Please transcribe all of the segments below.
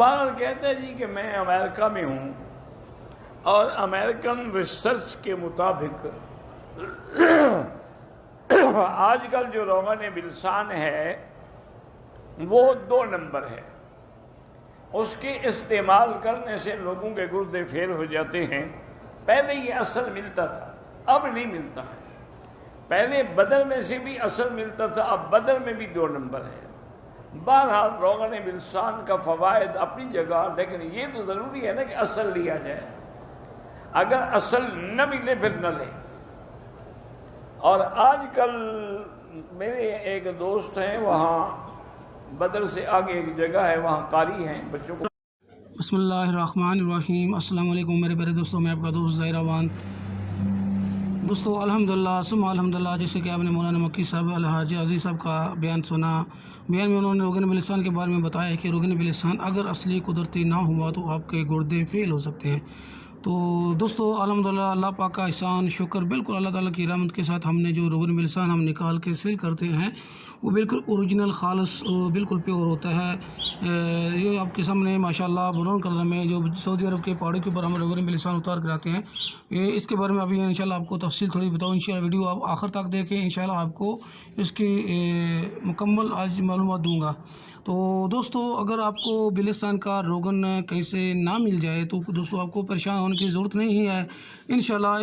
बार कहते हैं जी कि मैं अमेरिका में हूं और अमेरिकन रिसर्च के मुताबिक आजकल जो रोगन बिलसान है वो 2 नंबर है। उसके इस्तेमाल करने से लोगों के गुर्दे फेल हो जाते हैं। पहले ये असल मिलता था, अब नहीं मिलता है। पहले बदन में से भी असल मिलता था, अब बदन में भी 2 नंबर है। बहरहाल रोगन बिलसान का फवायद अपनी जगह, लेकिन ये तो जरूरी है ना कि असल लिया जाए। अगर असल न मिले फिर न ले। और आजकल मेरे एक दोस्त हैं, वहाँ बदर से आगे एक जगह है, वहाँ कारी हैं बच्चों को। बिस्मिल्लाहिर्रहमानिर्रहीम। अस्सलाम वालेकुम मेरे प्यारे दोस्तों, मैं आपका दोस्त ज़ाहिर अवान। दोस्तों अल्हम्दुलिल्लाह सुम्मा अल्हम्दुलिल्लाह, जैसे कि आपने मौलाना मक्की साहब अल-हाजी अज़ीज़ साहब का बयान सुना। बयान में उन्होंने रोगन बिलिसान के बारे में बताया है कि रोगन बिलिसान अगर असली कुदरती ना हुआ तो आपके गुर्दे फेल हो सकते हैं। तो दोस्तों अल्हम्दुलिल्लाह अल्लाह पाक का एहसान शुक्र, बिल्कुल अल्लाह ताला की रहमत के साथ हमने जो रोगन बिलिसान हम निकाल के सेल करते हैं वो बिल्कुल ओरिजिनल खालस बिल्कुल प्योर होता है। ये आपके सामने माशाल्लाह ब्राउन कलर में जो सऊदी अरब के पहाड़ों के ऊपर हम रोगन बिलिसान उतार कर आते हैं। इसके बारे में अभी इंशाल्लाह आपको तफसील थोड़ी बताऊँ। इंशाल्लाह वीडियो आप आखिर तक देखें, इंशाल्लाह आपको इसकी मुकम्मल आज मालूमात दूँगा। तो दोस्तों अगर आपको बिलिसान का रोगन कहीं से ना मिल जाए तो दोस्तों आपको परेशान होने की ज़रूरत नहीं है। इंशाल्लाह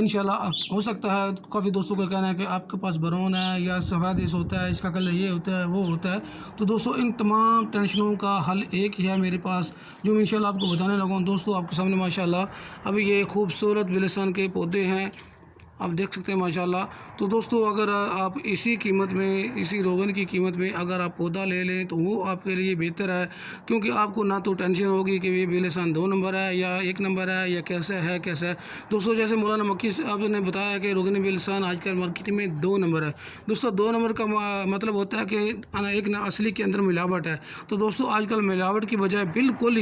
हो सकता है काफ़ी दोस्तों का कहना है कि आपके पास ब्राउन है या सफ़ेद होता है, इसका कलर ये होता है वो होता है। तो दोस्तों इन तमाम टेंशनों का हल एक ही है मेरे पास, जो मैं इंशाल्लाह आपको बताने लगा हूँ। दोस्तों आपके सामने माशाल्लाह अभी ये खूबसूरत बिलिसान के पौधे हैं, आप देख सकते हैं माशाल्लाह। तो दोस्तों अगर आप इसी कीमत में, इसी रोगन की कीमत में अगर आप पौधा ले लें तो वो आपके लिए बेहतर है, क्योंकि आपको ना तो टेंशन होगी कि ये बिलिसान 2 नंबर है या 1 नंबर है या कैसा है। दोस्तों जैसे मौलाना मक्की साहब ने बताया कि रोगन बिलिसान आजकल मार्केट में 2 नंबर है। दोस्तों 2 नंबर का मतलब होता है कि एक असली के अंदर मिलावट है। तो दोस्तों आजकल मिलावट की बजाय बिल्कुल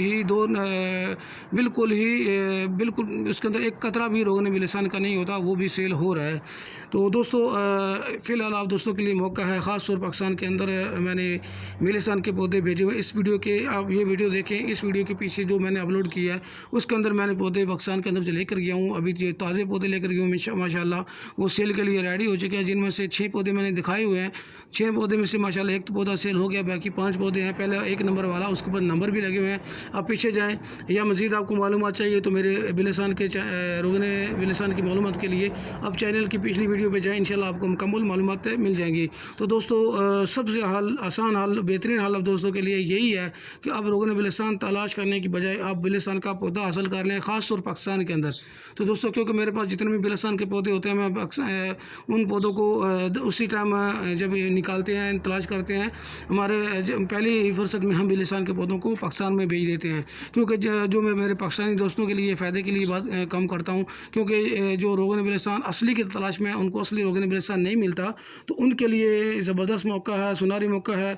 उसके अंदर एक कतरा भी रोगन बिलिसान का नहीं होता, वो भी हो रहा है। तो दोस्तों फ़िलहाल आप दोस्तों के लिए मौका है, ख़ास तौर पाकिस्तान के अंदर मैंने बिलिसान के पौधे भेजे हुए। इस वीडियो के आप ये वीडियो देखें, इस वीडियो के पीछे जो मैंने अपलोड किया है उसके अंदर मैंने पौधे पाकिस्तान के अंदर से लेकर गया हूँ। अभी जो ताज़े पौधे लेकर गया हूँ माशाल्लाह वो सेल के लिए रेडी हो चुके हैं, जिनमें से 6 पौधे मैंने दिखाए हुए हैं। 6 पौधे में से माशाल्लाह 1 पौधा सेल हो गया, बाकी 5 पौधे हैं। पहले 1 नंबर वाला, उसके ऊपर नंबर भी लगे हुए हैं। आप पीछे जाएँ या मज़ीद आपको मालूमात चाहिए तो मेरे बिलिसान के रोगन बिलिसान की मालूमात के लिए आप चैनल की पिछली वीडियो पे जाएं, इंशाल्लाह आपको मुकम्मल मालूमात मिल जाएंगी। तो दोस्तों सबसे आसान हल, बेहतरीन हल अब दोस्तों के लिए यही है कि आप रोगन बिलिसान तलाश करने की बजाय आप बिलिसान का पौधा हासिल कर लें, ख़ास तौर पाकिस्तान के अंदर। तो दोस्तों क्योंकि मेरे पास जितने भी बिलिसान के पौधे होते हैं मैं उन पौधों को उसी टाइम जब निकालते हैं, तलाश करते हैं, हमारे पहली फुर्सत में हम बिलिसान के पौधों को पाकिस्तान में भेज देते हैं। क्योंकि जो मैं मेरे पाकिस्तानी दोस्तों के लिए फ़ायदे के लिए बात कम करता हूँ, क्योंकि जो रोगन बिलिसान असली की तलाश में उनको असली रोगन बिलिसान नहीं मिलता, तो उनके लिए ज़बरदस्त मौका है, सुनहरी मौका है,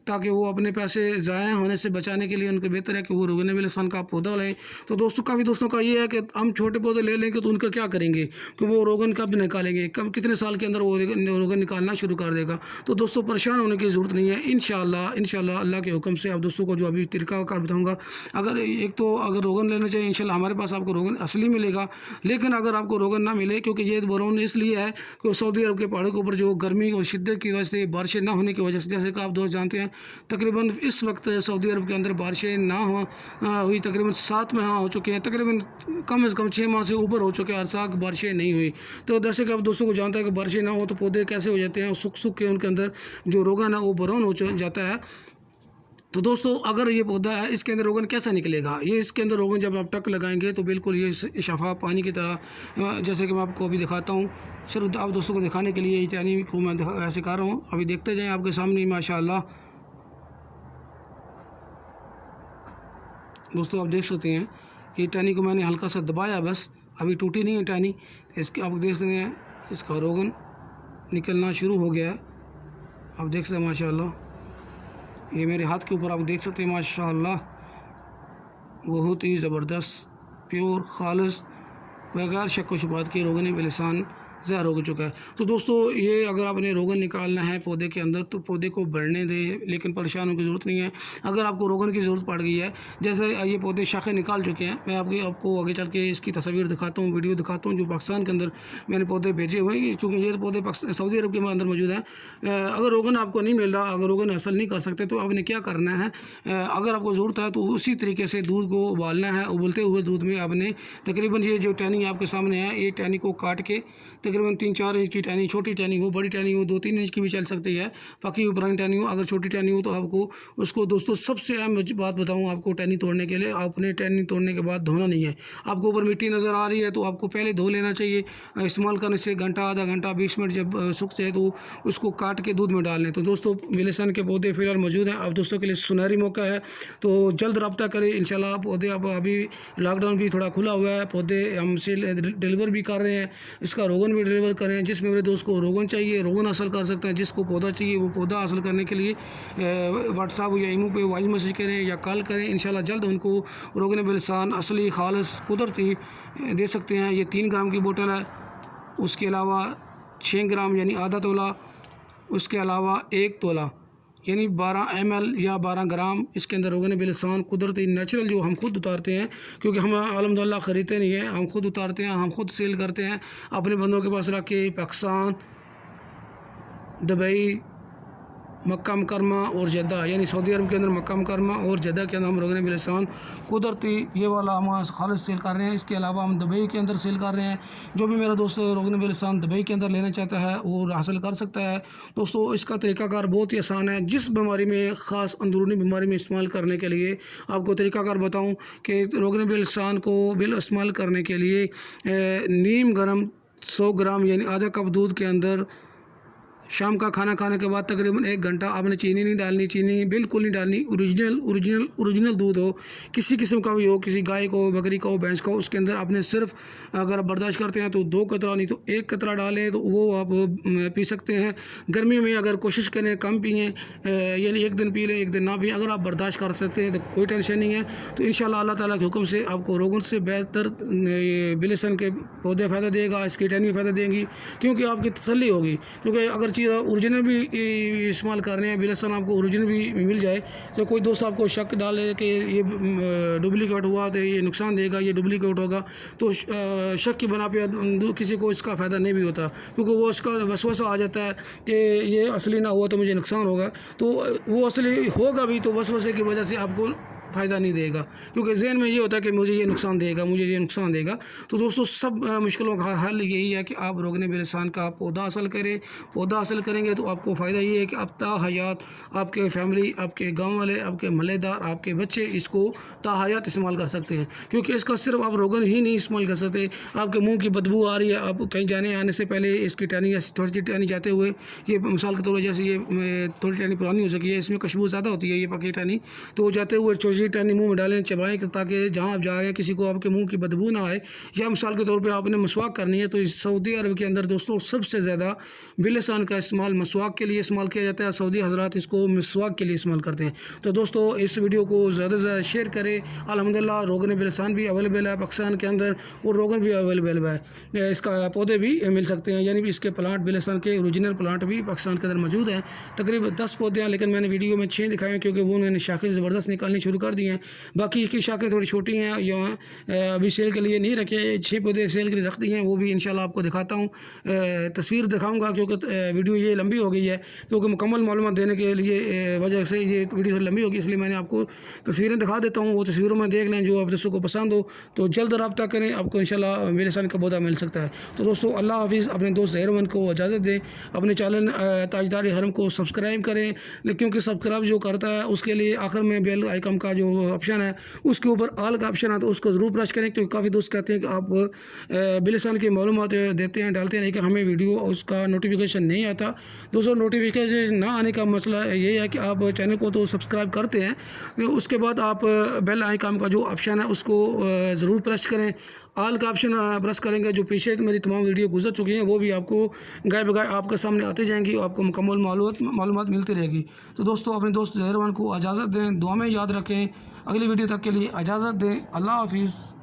ताकि वो अपने पैसे ज़ाया होने से बचाने के लिए उनको बेहतर है कि वो रोगन बिलिसान का पौधा लें। तो दोस्तों काफ़ी दोस्तों का ये है कि हम छोटे पौधे ले लेंगे तो उनका क्या करेंगे, कि वो रोगन कब निकालेंगे, कब कितने साल के अंदर वो रोगन निकालना शुरू कर देगा। तो दोस्तों परेशान होने की ज़रूरत नहीं है। इंशाल्लाह अल्लाह के हुक्म से आप दोस्तों को जो अभी तरीक़ाकार बताऊँगा, अगर एक तो अगर रोगन लेना चाहिए इंशाल्लाह हमारे पास आपको रोगन असली मिलेगा। लेकिन अगर आपको रोगन ना मिले, क्योंकि ये ब्राउन इसलिए है कि सऊदी अरब के पहाड़ों के ऊपर जो गर्मी और शिद्दत की वजह से, बारिशें ना होने की वजह से, जैसे कि आप दोस्त जानते हैं तकरीबन इस वक्त सऊदी अरब के अंदर बारिशें ना हुई तकरीबन 7 माह हो चुके हैं, तकरीबन कम से कम 6 माह से ऊपर हो चुके हैं, अरसा बारिशें नहीं हुई। तो जैसे कि आप दोस्तों को जानते हैं कि बारिशें ना हो तो पौधे कैसे हो जाते हैं, सूख के उनके अंदर जो रोगन है वो ब्राउन हो जाता है। तो दोस्तों अगर ये पौधा है इसके अंदर रोगन कैसा निकलेगा, ये इसके अंदर रोगन जब आप टक लगाएंगे तो बिल्कुल ये शफाफ पानी की तरह, जैसे कि मैं आपको अभी दिखाता हूँ, सिर्फ आप दोस्तों को दिखाने के लिए ये टहनी को मैं ऐसे कर रहा हूँ। अभी देखते जाएं आपके सामने माशाल्लाह। दोस्तों आप देख सकते हैं ये टहनी को मैंने हल्का सा दबाया, बस अभी टूटी नहीं है टहनी। इसके आप देख सकते हैं इसका रोगन निकलना शुरू हो गया है, आप देख सकते हैं माशाल्लाह। ये मेरे हाथ के ऊपर आप देख सकते हैं माशाल्लाह, बहुत ही ज़बरदस्त प्योर खालिस बगैर शक व शुबहत के रोगन बिलिसान ज़हर हो चुका है। तो दोस्तों ये अगर आपने रोगन निकालना है पौधे के अंदर तो पौधे को बढ़ने दें, लेकिन परेशान होने की ज़रूरत नहीं है। अगर आपको रोगन की ज़रूरत पड़ गई है, जैसे ये पौधे शाखें निकाल चुके हैं, मैं आपको आगे चल के इसकी तस्वीर दिखाता हूँ, वीडियो दिखाता हूँ जो पाकिस्तान के अंदर मैंने पौधे भेजे हुए हैं, क्योंकि ये पौधे सऊदी अरब के अंदर मौजूद हैं। अगर रोगन आपको नहीं मिल रहा, अगर रोगन हासिल नहीं कर सकते तो आपने क्या करना है, अगर आपको ज़रूरत है तो उसी तरीके से दूध को उबालना है। उबलते हुए दूध में आपने तकरीबन ये जो टहनी आपके सामने है, ये टहनी को काट के तकरीबन 3-4 इंच की टहनी, छोटी टहनी हो, बड़ी टहनी हो 2-3 इंच की भी चल सकती है, बाकी पुरानी टहनी हो। अगर छोटी टहनी हो तो आपको उसको दोस्तों सबसे अहम बात बताऊँ आपको टहनी तोड़ने के लिए, आपने टहनी तोड़ने के बाद धोना नहीं है। आपको ऊपर मिट्टी नज़र आ रही है तो आपको पहले धो लेना चाहिए। इस्तेमाल करने से घंटा, आधा घंटा, 20 मिनट जब सूख जाए तो उसको काट के दूध में डाल लें। तो दोस्तों मिलेसन के पौधे फ़िलहाल मौजूद हैं। अब दोस्तों के लिए सुनहरी मौका है, तो जल्द रब्ता करें इंशाल्लाह। पौधे अब अभी लॉकडाउन भी थोड़ा खुला हुआ है, पौधे हम सेल डिलीवर भी कर रहे हैं, इसका रोगन भी डिलीवर करें। जिस मेरे दोस्त को रोगन चाहिए रोगन हासिल कर सकते हैं, जिसको पौधा चाहिए वो पौधा हासिल करने के लिए व्हाट्सएप या ईमो पे वॉइस मैसेज करें या कॉल करें। इंशाल्लाह जल्द उनको रोगन बिलसान असली खालिस कुदरती दे सकते हैं। ये 3 ग्राम की बोतल है, उसके अलावा 6 ग्राम यानी आधा तोला, उसके अलावा 1 तोला यानी 12 ml या 12 ग्राम इसके अंदर रोगन बिलसान कुदरती नेचुरल जो हम खुद उतारते हैं, क्योंकि हम अल्हम्दुलिल्लाह ख़रीदते नहीं हैं, हम खुद उतारते हैं, हम खुद सेल करते हैं अपने बंदों के पास रख के। पाकिस्तान, दुबई, मक्का मुकरमा और जद्दा यानी सऊदी अरब के अंदर मक्का मुकरमा और जद्दा के अंदर हम रोगन बिलसान कुदरती ये वाला हम खालिस सेल कर रहे हैं। इसके अलावा हम दुबई के अंदर सेल कर रहे हैं। जो भी मेरा दोस्त रोगन बिलसान दुबई के अंदर लेना चाहता है वो हासिल कर सकता है। दोस्तों इसका तरीक़ाकार बहुत ही आसान है। जिस बीमारी में ख़ास अंदरूनी बीमारी में इस्तेमाल करने के लिए आपको तरीक़ाकार बताऊँ कि रोगन बिलसान को इस्तेमाल करने के लिए नीम गर्म 100 ग्राम यानी आधा कप दूध के अंदर शाम का खाना खाने के बाद तकरीबन 1 घंटा आपने चीनी नहीं डालनी, चीनी बिल्कुल नहीं डालनी। ओरिजिनल दूध हो, किसी किस्म का भी हो, किसी गाय को, बकरी का हो, भैंस का हो, उसके अंदर आपने सिर्फ अगर बर्दाश्त करते हैं तो 2 कतरा नहीं तो 1 कतरा डालें तो वो आप पी सकते हैं। गर्मी में अगर कोशिश करें कम पिएँ, यानी एक दिन पी लें एक दिन ना पिएँ। अगर आप बर्दाश्त कर सकते हैं तो कोई टेंशन नहीं है। तो इंशाल्लाह अल्लाह ताला के हुक्म से आपको रोगन से बेहतर बिलसन के पौधे फ़ायदा देगा, इसकी टहनी फ़ायदा देंगी, क्योंकि आपकी तसल्ली होगी। क्योंकि अगर चीज़ ओरिजिनल भी इस्तेमाल कर रहे हैं, बिलसन आपको ओरिजिनल भी मिल जाए तो कोई दोस्त आपको शक डाले कि ये डुप्लीकेट हुआ तो ये नुकसान देगा, ये डुप्लीकेट होगा, तो शक की बना पे किसी को इसका फ़ायदा नहीं भी होता, क्योंकि वो उसका वसवसा आ जाता है कि ये असली ना हुआ तो मुझे नुकसान होगा। तो वो असली होगा भी तो वसवसे की वजह से आपको फ़ायदा नहीं देगा, क्योंकि जहन में ये होता है कि मुझे ये नुकसान देगा, मुझे ये नुकसान देगा। तो दोस्तों सब मुश्किलों का हल यही है कि आप रोगन बिलसान का पौधा हासिल करें। पौधा हासिल करेंगे तो आपको फ़ायदा ये है कि आप ताहयात आपके फैमिली, आपके गांव वाले, आपके महल्लेदार, आपके बच्चे इसको ताहयात इस्तेमाल कर सकते हैं। क्योंकि इसका सिर्फ आप रोगन ही नहीं इस्तेमाल कर सकते, आपके मुँह की बदबू आ रही है, आप कहीं जाने आने से पहले इसकी टहनी थोड़ी सी टहनी जाते हुए, ये मिसाल के तौर पर जैसे ये थोड़ी टहनी पुरानी हो सकी है, इसमें खुशबू ज़्यादा होती है ये पकी टहनी, तो जाते हुए छोटी टहनी मुंह में डालें, चबाएं, ताकि जहां आप जा रहे हैं किसी को आपके मुंह की बदबू ना आए। या मिसाल के तौर पे आपने मसवाक करनी है तो इस सऊदी अरब के अंदर दोस्तों सबसे ज़्यादा बिलसान का इस्तेमाल मसवाक के लिए इस्तेमाल किया जाता है। सऊदी हजरात इसको मसवाक के लिए इस्तेमाल करते हैं। तो दोस्तों इस वीडियो को ज़्यादा से ज़्यादा शेयर करें। अल्हम्दुलिल्लाह रोगन बिलसान भी अवेलेबल है पाकिस्तान के अंदर और रोगन भी अवेलेबल है, इसका पौधे भी मिल सकते हैं, यानी इसके प्लांट बिलसान के ओरिजिनल प्लांट भी पाकिस्तान के अंदर मौजूद हैं। तकरीबन 10 पौधे हैं, लेकिन मैंने वीडियो में 6 दिखाए हैं क्योंकि वो उन्होंने शाखें ज़बरदस्त निकालनी शुरू कर दी हैं। बाकी की शाखें थोड़ी छोटी हैं, या अभी सेल के लिए नहीं रखे, 6 पौधे सेल के लिए रख दिए हैं, वो भी इंशाल्लाह आपको दिखाता हूँ, तस्वीर दिखाऊंगा, क्योंकि वीडियो ये लंबी हो गई है, क्योंकि मुकम्मल मालूमात देने के लिए वजह से ये वीडियो लंबी होगी, इसलिए मैंने आपको तस्वीरें दिखा देता हूँ। वो तस्वीरों में देख लें, जो आप दोस्तों को पसंद हो तो जल्द रब्ता करें, आपको इंशाल्लाह बिलसान का पौधा मिल सकता है। तो दोस्तों अल्लाह हाफिज़, अपने दोस्त ज़हरमंद को इजाज़त दें, अपने चैनल ताजदारी हरम को सब्सक्राइब करें, क्योंकि सब्सक्राइब जो करता है उसके लिए आखिर में बेल आइकन का जो ऑप्शन है उसके ऊपर ऑल का ऑप्शन है, तो उसको ज़रूर प्रेस करें, क्योंकि काफ़ी दोस्त कहते हैं कि आप बिलसान की मालूमात देते हैं, डालते हैं, लेकिन हमें वीडियो उसका नोटिफिकेशन नहीं आता। दोस्तों नोटिफिकेशन ना आने का मसला ये है कि आप चैनल को तो सब्सक्राइब करते हैं, उसके बाद आप बेल आइकन का जो ऑप्शन है उसको ज़रूर प्रेस करें। ऑल का ऑप्शन प्रेस करेंगे, जो पीछे मेरी तमाम वीडियो गुजर चुकी हैं वो भी आपको गाय बगाए आपके सामने आते जाएंगी और आपको मुकम्मल मालूमात मिलती रहेगी। तो दोस्तों अपने दोस्त ज़हरमंद को इजाज़त दें, दुआ में याद रखें, अगली वीडियो तक के लिए इजाज़त दें। अल्लाह हाफिज़।